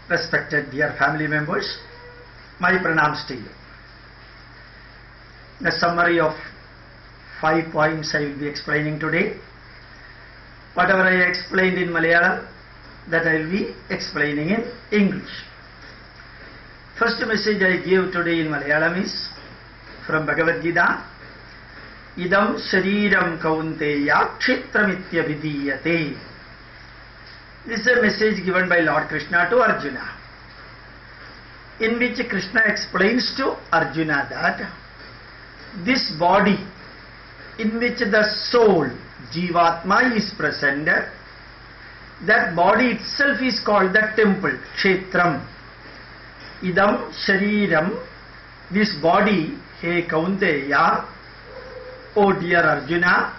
Respected dear family members, my pranams to you. The summary of 5 points I will be explaining today. Whatever I explained in Malayalam, that I will be explaining in English. First message I give today in Malayalam is from Bhagavad Gita. Idam shariram kaunteya kshetramitya vidiyate. This is a message given by Lord Krishna to Arjuna, in which Krishna explains to Arjuna that this body in which the soul, Jivatma, is present, that body itself is called the temple, Kshetram. Idam Shariram, this body, He Kaunteya, O dear Arjuna,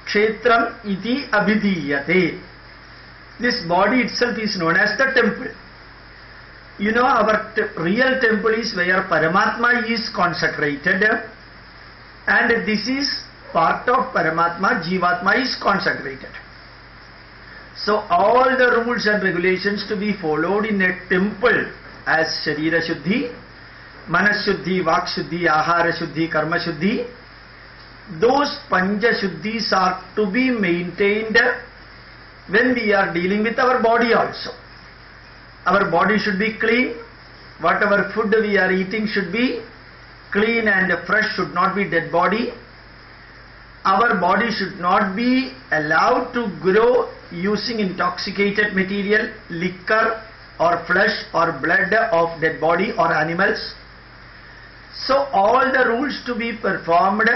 Kshetram iti abhidiyate. This body itself is known as the temple. You know, our real temple is where Paramatma is consecrated, and this is part of Paramatma, Jivatma is consecrated. So all the rules and regulations to be followed in a temple as Sharira Shuddhi, Manas Shuddhi, Vak Shuddhi, Ahara Shuddhi, Karma Shuddhi, those Panja Shuddhis are to be maintained when we are dealing with our body also. Our body should be clean. Whatever food we are eating should be clean and fresh, should not be dead body. Our body should not be allowed to grow using intoxicated material, liquor or flesh or blood of dead body or animals. So all the rules to be performed,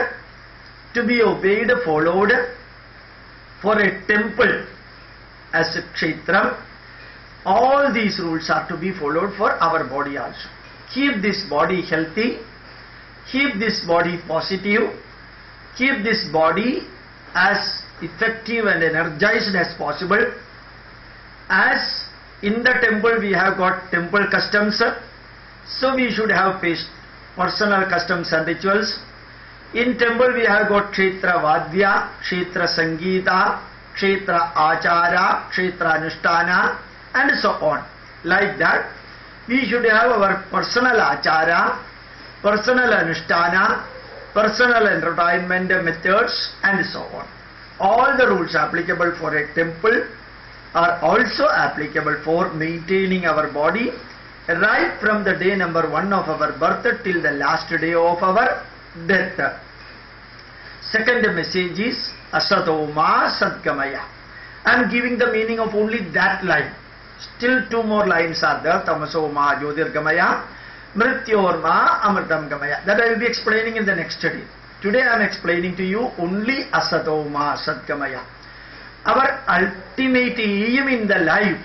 to be obeyed, followed for a temple as a kshetram, all these rules are to be followed for our body also. Keep this body healthy, keep this body positive, keep this body as effective and energized as possible. As in the temple we have got temple customs, so we should have personal customs and rituals. In temple we have got kshetra vadya, kshetra sangeeta, kshetra achara, kshetra anushtana, and so on. Like that, we should have our personal achara, personal anushtana, personal entertainment methods, and so on. All the rules applicable for a temple are also applicable for maintaining our body right from the day number 1 of our birth till the last day of our death. Second message is Asatoma Sadgamaya. I am giving the meaning of only that line. Still 2 more lines are there. Tamasoma Jyotirgamaya, Mrityorma Amritam Gamaya. That I will be explaining in the next study. Today I am explaining to you only Asatoma Sadgamaya. Our ultimate aim in the life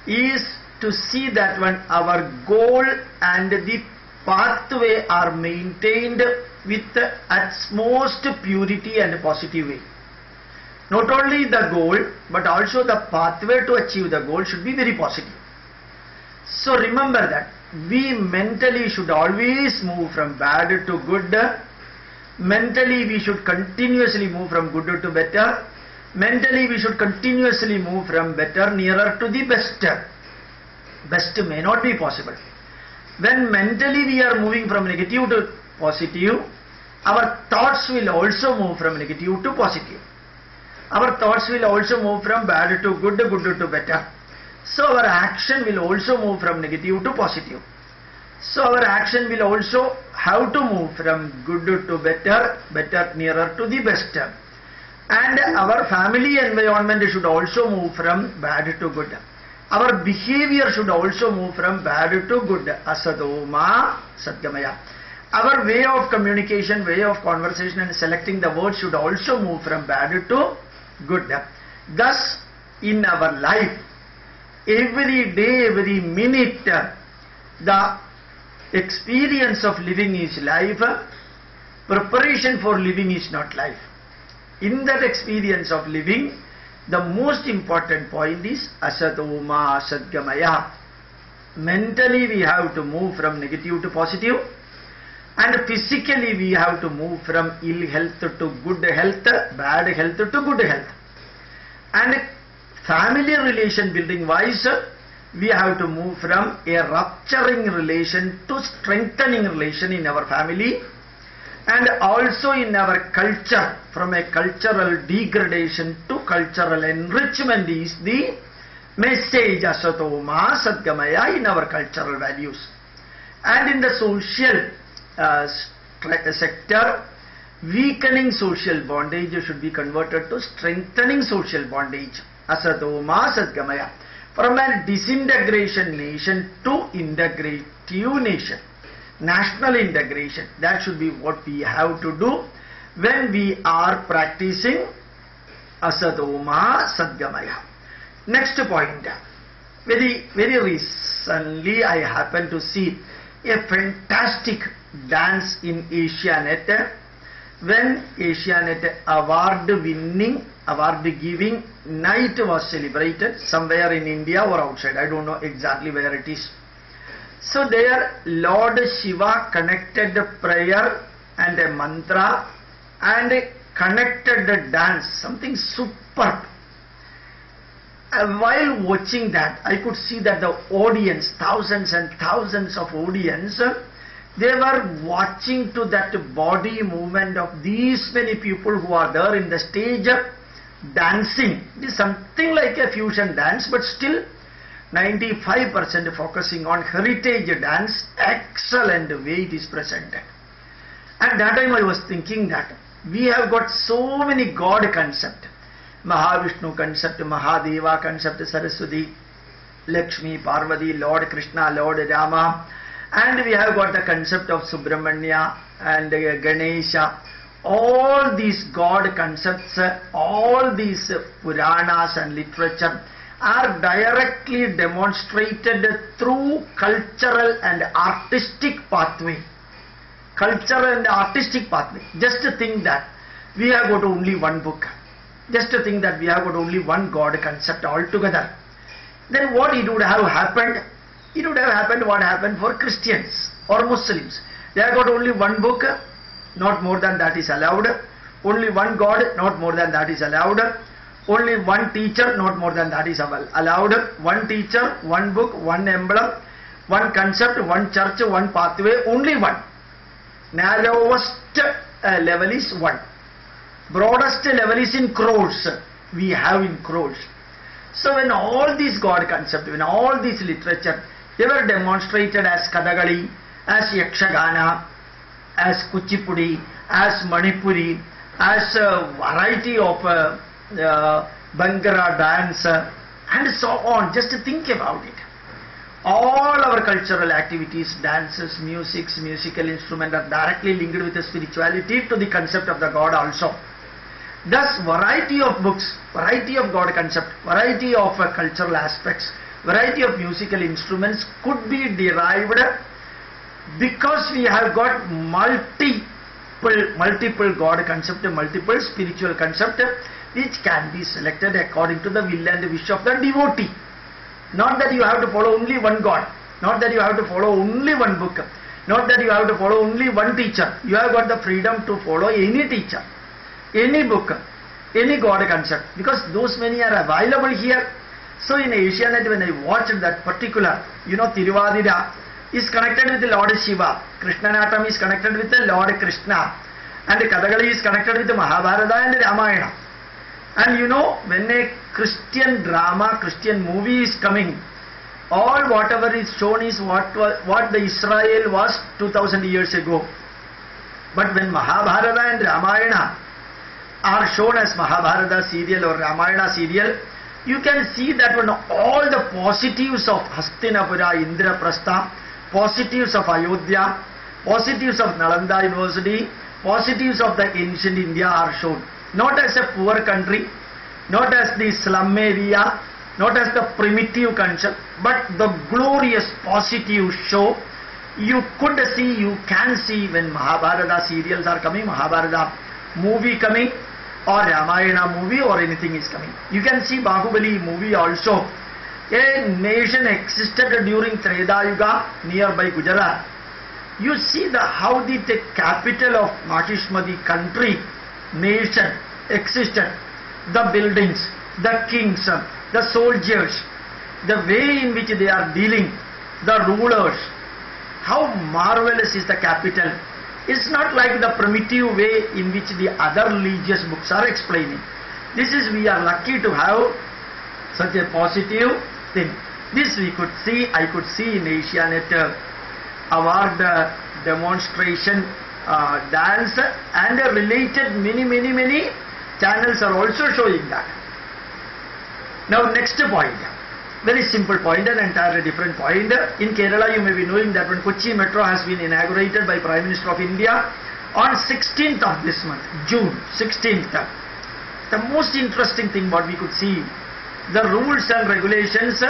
is to see that when our goal and the pathway are maintained with the utmost purity and positive way. Not only the goal, but also the pathway to achieve the goal should be very positive. So remember that we mentally should always move from bad to good. Mentally we should continuously move from good to better. Mentally we should continuously move from better nearer to the best. Best may not be possible. When mentally we are moving from negative to positive, our thoughts will also move from negative to positive. Our thoughts will also move from bad to good, good to better. So our action will also move from negative to positive. So our action will also have to move from good to better, better nearer to the best. And our family environment should also move from bad to good. Our behavior should also move from bad to good. Asadoma Sadgamaya. Our way of communication, way of conversation and selecting the words should also move from bad to good. Thus, in our life, every day, every minute, the experience of living is life. Preparation for living is not life. In that experience of living, the most important point is Asatoma Sadgamaya. Mentally we have to move from negative to positive, and physically we have to move from ill health to good health, bad health to good health. And family relation building wise, we have to move from a rupturing relation to strengthening relation in our family, and also in our culture, from a cultural degradation to cultural enrichment is the message Asatoma Sadgamaya in our cultural values. And in the social sector, weakening social bondage should be converted to strengthening social bondage. Asatoma Sadgamaya. From a disintegration nation to integrative nation. National integration. That should be what we have to do when we are practicing Asatoma Sadgamaya. Next point. Very recently I happened to see a fantastic dance in Asianet when Asianet award giving night was celebrated somewhere in India or outside. I don't know exactly where it is. So there Lord Shiva connected the prayer and a mantra and connected the dance, something superb. While watching that, I could see that the audience, thousands and thousands of audience, they were watching to that body movement of these many people who are there in the stage dancing. It is something like a fusion dance, but still 95% focusing on heritage dance, excellent way it is presented. At that time I was thinking that we have got so many God concept. Mahavishnu concept, Mahadeva concept, Saraswati, Lakshmi, Parvati, Lord Krishna, Lord Rama, and we have got the concept of Subramanya and Ganesha. All these God concepts, all these Puranas and literature are directly demonstrated through cultural and artistic pathway. Cultural and artistic pathway. Just to think that we have got only one book. Just to think that we have got only one God concept altogether. Then what it would have happened? It would have happened what happened for Christians or Muslims. They have got only one book, not more than that is allowed. Only one God, not more than that is allowed. Only one teacher, not more than that is allowed. One teacher, one book, one emblem, one concept, one church, one pathway, only one. Narrowest level is one. Broadest level is in crores. We have in crores. So when all these God concept, when all these literature, they were demonstrated as Kadagali, as Yakshagana, as Kuchipudi, as Manipuri, as a variety of Bangara dance, and so on. Just to think about it. All our cultural activities, dances, musical instruments are directly linked with the spirituality to the concept of the God also. Thus, variety of books, variety of God concept, variety of cultural aspects, variety of musical instruments could be derived because we have got multiple God concept, multiple spiritual concept, which can be selected according to the will and wish of the devotee. Not that you have to follow only one God, not that you have to follow only one book, not that you have to follow only one teacher. You have got the freedom to follow any teacher, any book, any God concept, because those many are available here. So in Asianet, when I watched that particular, Tiruvadira is connected with the Lord Shiva, Krishnanatam is connected with the Lord Krishna, and Kadagali is connected with the Mahabharata and the Ramayana. And when a Christian drama, Christian movie is coming, all whatever is shown is what the Israel was 2000 years ago. But when Mahabharata and Ramayana are shown as Mahabharata serial or Ramayana serial, you can see that when all the positives of Hastinapura, Indraprastha, positives of Ayodhya, positives of Nalanda University, positives of the ancient India are shown. Not as a poor country, not as the slum area, not as the primitive concept, but the glorious positive show. You can see when Mahabharata serials are coming, Mahabharata movie coming, or Ramayana movie or anything is coming. You can see Bahubali movie also. A nation existed during Treta Yuga nearby Gujarat. You see how the capital of Mahishmati country, nation existed. The buildings, the kings, the soldiers, the way in which they are dealing, the rulers, how marvelous is the capital. It's not like the primitive way in which the other religious books are explaining. This is, we are lucky to have such a positive thing. This we could see, I could see in Asianet award demonstration dance, and related many channels are also showing that. Now next point, very simple point, an entirely different point. In Kerala you may be knowing that when Kochi Metro has been inaugurated by Prime Minister of India on 16th of this month, June 16th. The most interesting thing what we could see, the rules and regulations,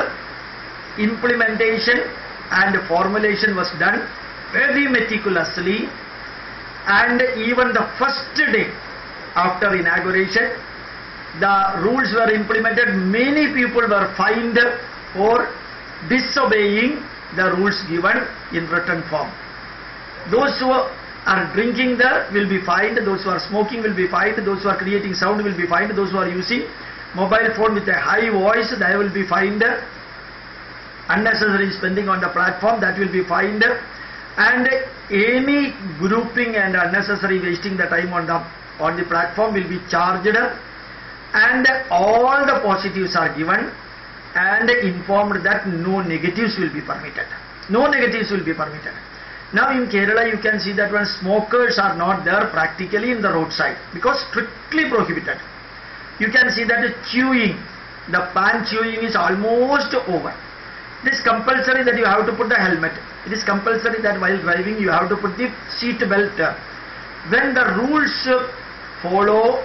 implementation and formulation was done very meticulously, and even the first day after inauguration, the rules were implemented. Many people were fined for disobeying the rules given in written form. Those who are drinking there will be fined, those who are smoking will be fined, those who are creating sound will be fined, those who are using mobile phone with a high voice, they will be fined, unnecessary spending on the platform, that will be fined, and any grouping and unnecessary wasting the time on the platform will be charged, and all the positives are given and informed that no negatives will be permitted. No negatives will be permitted. Now in Kerala you can see that when smokers are not there practically in the roadside, because strictly prohibited. You can see that the chewing, the pan chewing is almost over. It is compulsory that you have to put the helmet. It is compulsory that while driving you have to put the seat belt. When the rules follow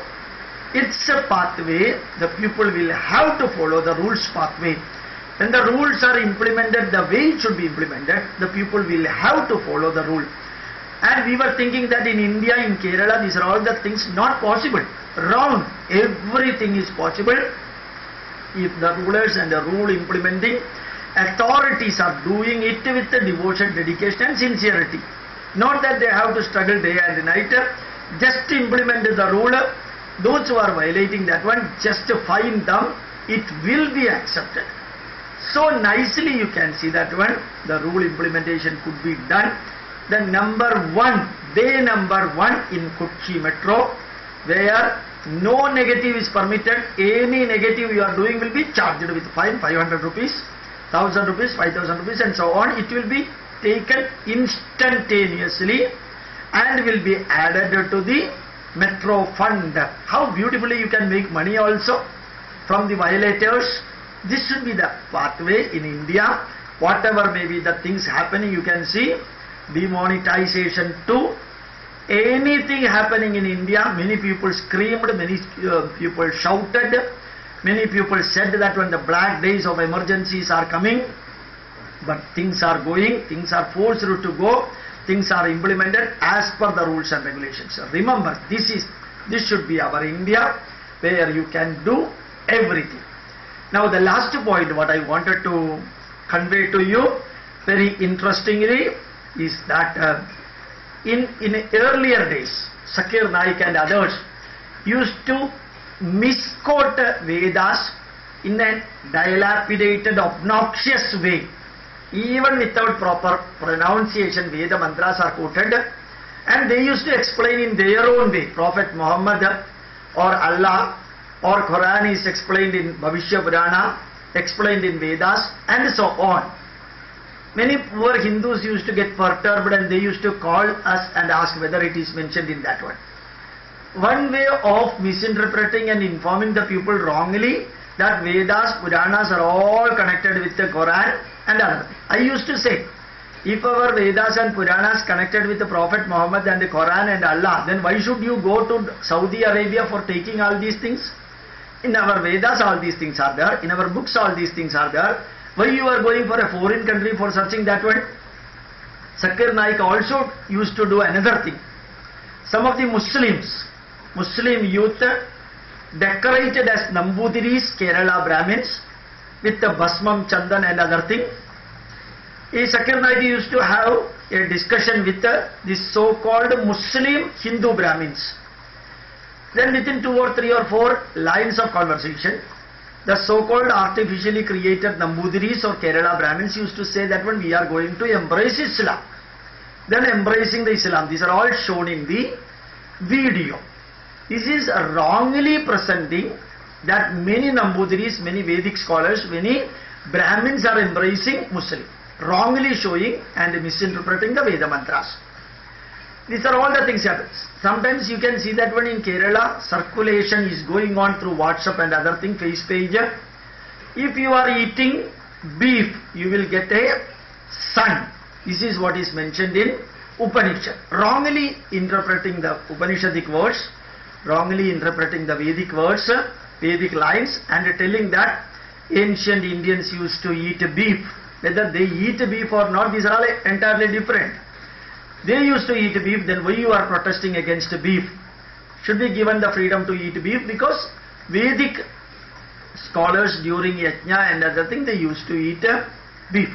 its pathway, the people will have to follow the rules pathway. When the rules are implemented the way it should be implemented, the people will have to follow the rule. And we were thinking that in India, in Kerala, these are all the things not possible. Wrong. Everything is possible if the rulers and the rule implementing authorities are doing it with the devotion, dedication and sincerity. Not that they have to struggle day and night. Just implement the rule. Those who are violating that one, just fine them. It will be accepted. So nicely you can see that one, the rule implementation could be done. The day number one in Kochi Metro, where no negative is permitted. Any negative you are doing will be charged with fine, 500 rupees, 1000 rupees, 5000 rupees and so on. It will be taken instantaneously and will be added to the Metro Fund. How beautifully you can make money also from the violators. This should be the pathway in India. Whatever may be the things happening, you can see demonetization too. Anything happening in India, many people screamed, many people shouted, many people said that when the black days of emergencies are coming, but things are going, things are forced to go, things are implemented as per the rules and regulations. Remember, this should be our India, where you can do everything. Now the last point what I wanted to convey to you very interestingly is that in earlier days, Zakir Naik and others used to misquote Vedas in a dilapidated, obnoxious way. Even without proper pronunciation, Veda mantras are quoted, and they used to explain in their own way. Prophet Muhammad or Allah or Quran is explained in Bhavishya Purana, explained in Vedas and so on. Many poor Hindus used to get perturbed and they used to call us and ask whether it is mentioned in that one. One way of misinterpreting and informing the people wrongly that Vedas, Puranas are all connected with the Quran and other. I used to say, if our Vedas and Puranas connected with the Prophet Muhammad and the Quran and Allah, then why should you go to Saudi Arabia for taking all these things? In our Vedas all these things are there, in our books all these things are there. Why you are going for a foreign country for searching that one? Zakir Naik also used to do another thing. Some of the Muslim youth decorated as Nambudiris, Kerala Brahmins, with the Basmam, Chandan and other thing. Zakir Naik used to have a discussion with the so-called Muslim Hindu Brahmins. Then within 2 or 3 or 4 lines of conversation, The so-called artificially created Nambudiris or Kerala Brahmins used to say that when we are going to embrace Islam, then embracing the Islam. These are all shown in the video. This is wrongly presenting that many Nambudiris, many Vedic scholars, many Brahmins are embracing Muslim. Wrongly showing and misinterpreting the Veda mantras. These are all the things happen. Sometimes you can see that when in Kerala circulation is going on through WhatsApp and other thing, face page. If you are eating beef, you will get a son. This is what is mentioned in Upanishad. Wrongly interpreting the Upanishadic words, wrongly interpreting the Vedic words, Vedic lines, and telling that ancient Indians used to eat beef. Whether they eat beef or not, these are all entirely different. They used to eat beef, then why you are protesting against beef? Should be given the freedom to eat beef, because Vedic scholars during Yajna and other things, they used to eat beef.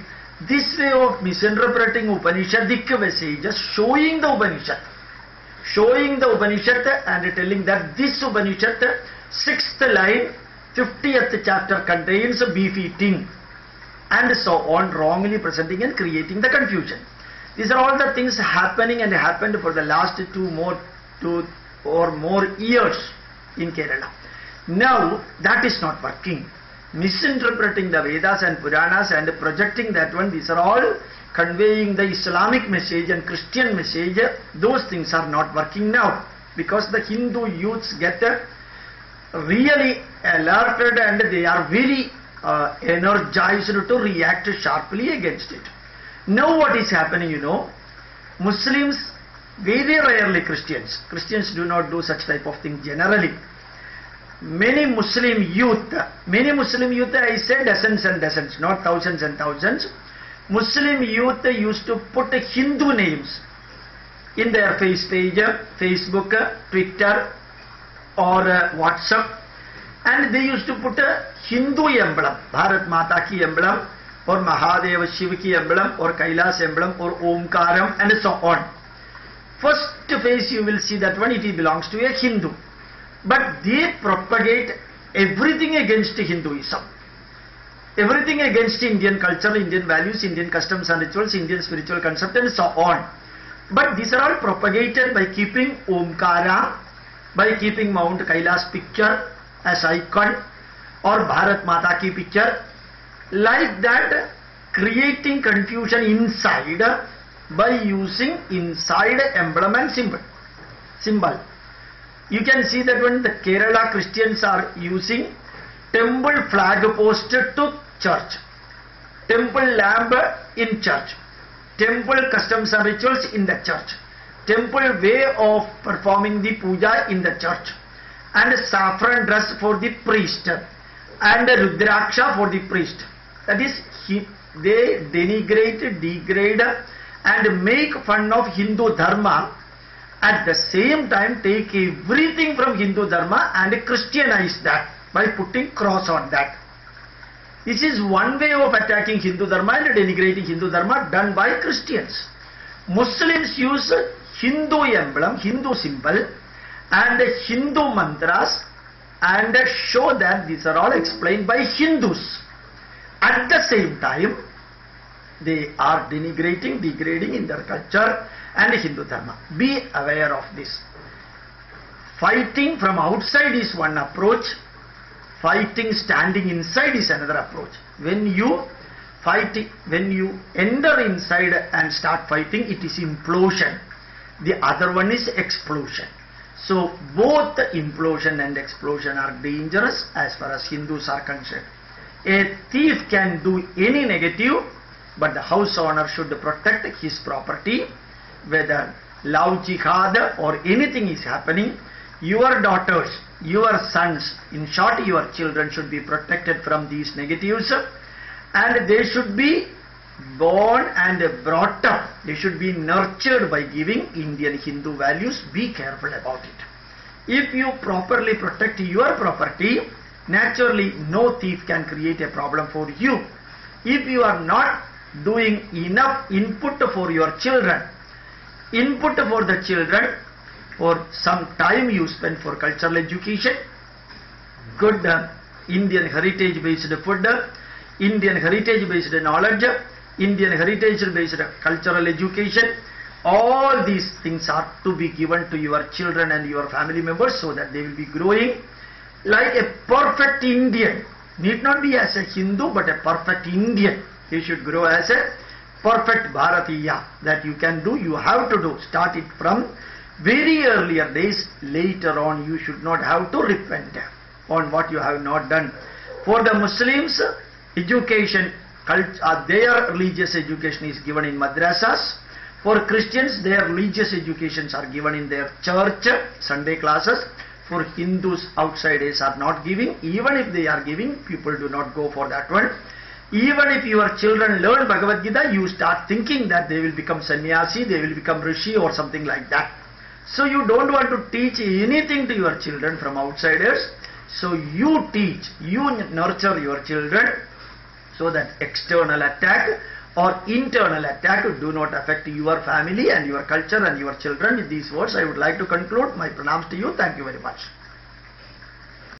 This way of misinterpreting Upanishadic messages, showing the Upanishad and telling that this Upanishad, 6th line, 50th chapter contains beef eating, and so on, wrongly presenting and creating the confusion. These are all the things happening and happened for the last two or more years in Kerala. Now that is not working. Misinterpreting the Vedas and Puranas and projecting that one, these are all conveying the Islamic message and Christian message. Those things are not working now, because the Hindu youths get really alerted and they are very energized to react sharply against it. Now what is happening, Muslims, very rarely Christians do not do such type of thing generally. Many Muslim youth, I say dozens and dozens, not thousands and thousands. Muslim youth used to put Hindu names in their face page, Facebook, Twitter or WhatsApp, and they used to put a Hindu emblem, Bharat Mata ki emblem, or Mahadeva Shiva ki emblem, or Kailas emblem, or Omkaram, and so on. First phase you will see that one, it belongs to a Hindu. But they propagate everything against Hinduism. Everything against Indian culture, Indian values, Indian customs and rituals, Indian spiritual concept, and so on. But these are all propagated by keeping Omkara, by keeping Mount Kailas picture as icon, or Bharat Mata ki picture, like that, creating confusion inside by using inside emblem and symbol. You can see that when the Kerala Christians are using temple flag post to church, temple lamp in church, temple customs and rituals in the church, temple way of performing the puja in the church, and saffron dress for the priest, and rudraksha for the priest. That is, they denigrate, degrade and make fun of Hindu Dharma. At the same time, take everything from Hindu Dharma and Christianize that by putting cross on that. This is one way of attacking Hindu Dharma and denigrating Hindu Dharma done by Christians. Muslims use Hindu emblem, Hindu symbol and Hindu mantras and show that these are all explained by Hindus. At the same time, they are denigrating, degrading in their culture and Hindu Dharma. Be aware of this. Fighting from outside is one approach. Fighting standing inside is another approach. When you enter inside and start fighting, it is implosion. The other one is explosion. So both implosion and explosion are dangerous as far as Hindus are concerned. A thief can do any negative, but the house owner should protect his property. Whether love jihad or anything is happening, your daughters, your sons, in short your children should be protected from these negatives, and they should be born and brought up, they should be nurtured by giving Indian Hindu values. Be careful about it. If you properly protect your property, naturally no thief can create a problem for you. If you are not doing enough input for your children, for some time you spend for cultural education, good Indian heritage based food, Indian heritage based knowledge, Indian heritage based cultural education. All these things are to be given to your children and your family members so that they will be growing like a perfect Indian. Need not be as a Hindu, but a perfect Indian. You should grow as a perfect Bharatiya. That you can do, you have to do. Start it from very earlier days. Later on, you should not have to repent on what you have not done. For the Muslims, education, their religious education is given in madrasas. For Christians, their religious educations are given in their church, Sunday classes. For Hindus, outsiders are not giving. Even if they are giving, people do not go for that one. Even if your children learn Bhagavad Gita, you start thinking that they will become sannyasi, they will become rishi or something like that. So you don't want to teach anything to your children from outsiders. So you teach, you nurture your children so that external attack or internal attack do not affect your family and your culture and your children. With these words, I would like to conclude my pranams to you. Thank you very much.